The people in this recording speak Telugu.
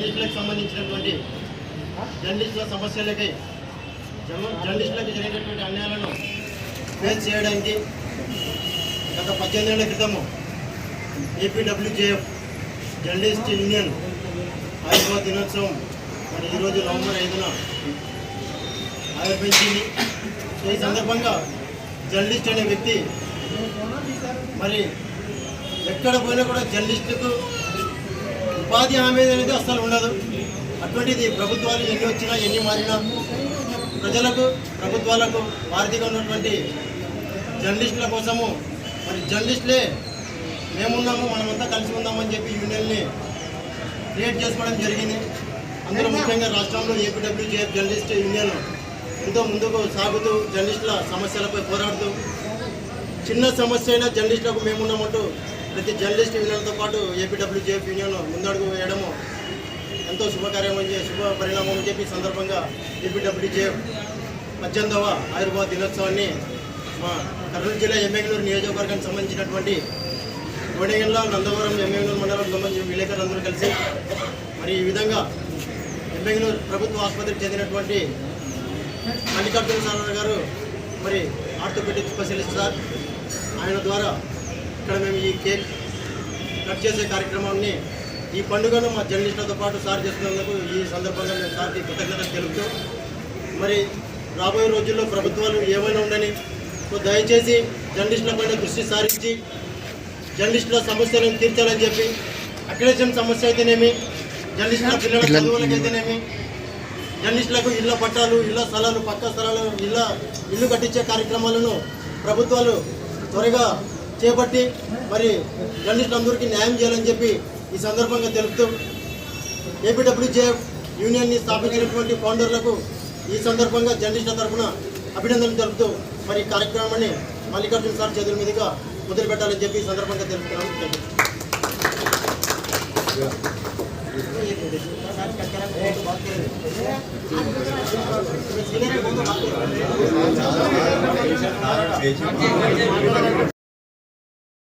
జర్నలిస్టులకు సంబంధించినటువంటి జర్నలిస్టుల సమస్యలకి జర్నలిస్టులకు జరిగినటువంటి అన్యాయాలను ఫేస్ చేయడానికి గత 18 ఏళ్ల క్రితము ఏపీడబ్ల్యూజేఎఫ్ జర్నలిస్ట్ యూనియన్ ఆవిర్భావ దినోత్సవం మరి ఈరోజు నవంబర్ 5న ఆవిర్భవించింది. సో ఈ సందర్భంగా జర్నలిస్ట్ అనే వ్యక్తి మరి ఎక్కడ పోయినా కూడా జర్నలిస్టుకు ఉపాధి హామీ అనేది అస్సలు ఉండదు. అటువంటిది ప్రభుత్వాలు ఎన్ని వచ్చినా ఎన్ని మారినా ప్రజలకు ప్రభుత్వాలకు వారధిగా ఉన్నటువంటి జర్నలిస్టుల కోసము మరి జర్నలిస్టులే మేమున్నాము మనమంతా కలిసి ఉందామని చెప్పి యూనియన్ని క్రియేట్ చేసుకోవడం జరిగింది. అందులో ముఖ్యంగా రాష్ట్రంలో ఏపీడబ్ల్యూజేఎఫ్ జర్నలిస్ట్ యూనియన్ ఎంతో ముందుకు సాగుతూ జర్నలిస్టుల సమస్యలపై పోరాడుతూ చిన్న సమస్య అయినా జర్నలిస్టులకు మేమున్నామంటూ ప్రతి జర్నలిస్ట్ యూనియన్తో పాటు ఏపీడబ్ల్యూజేఎఫ్ యూనియన్ ముందడుగు వేయడము ఎంతో శుభకార్యం శుభ పరిణామం అని చెప్పి సందర్భంగా ఏపీడబ్ల్యూజేఎఫ్ 18వ ఆవిర్భావ దినోత్సవాన్ని మా కర్నూలు జిల్లా ఎమ్మెగనూరు నియోజకవర్గానికి సంబంధించినటువంటి గోడెగండ్ల నందవరం ఎమ్మెగనూరు మండలం సంబంధించిన విలేకరులందరూ కలిసి మరి ఈ విధంగా ఎమ్మెగనూరు ప్రభుత్వ ఆసుపత్రికి చెందినటువంటి మల్లికార్జున సార్ గారు మరి ఆర్థోపెడిక్ స్పెషలిస్ట్ సార్ ఆయన ద్వారా ఇక్కడ మేము ఈ కేక్ కట్ చేసే కార్యక్రమాన్ని ఈ పండుగను మా జర్నలిస్టులతో పాటు సార్ చేస్తున్నందుకు ఈ సందర్భంగా మేము సార్కి కృతజ్ఞతలు తెలుపుతూ మరి రాబోయే రోజుల్లో ప్రభుత్వాలు ఏమైనా ఉండని సో దయచేసి జర్నలిస్టులపైన దృష్టి సారించి జర్నలిస్టుల సమస్యలను తీర్చాలని చెప్పి అక్రిడేషన్ సమస్య అయితేనేమి జర్నలిస్టుల పిల్లల చదువులకైతేనేమి జర్నలిస్టులకు ఇళ్ల పట్టాలు ఇళ్ల స్థలాలు పక్క స్థలాలు ఇల్లు కట్టించే కార్యక్రమాలను ప్రభుత్వాలు త్వరగా చేపట్టి మరి జర్నలిస్టులందరికీ న్యాయం చేయాలని చెప్పి ఈ సందర్భంగా తెలుపుతూ ఏపీడబ్ల్యూజేఎఫ్ యూనియన్ని స్థాపించినటువంటి ఫౌండర్లకు ఈ సందర్భంగా జర్నలిస్టుల తరఫున అభినందనలు తెలుపుతూ మరి ఈ కార్యక్రమాన్ని మల్లికార్జున సార్ చేతుల మీదుగా మొదలు పెట్టాలని చెప్పి ఈ సందర్భంగా తెలుపుతున్నాం.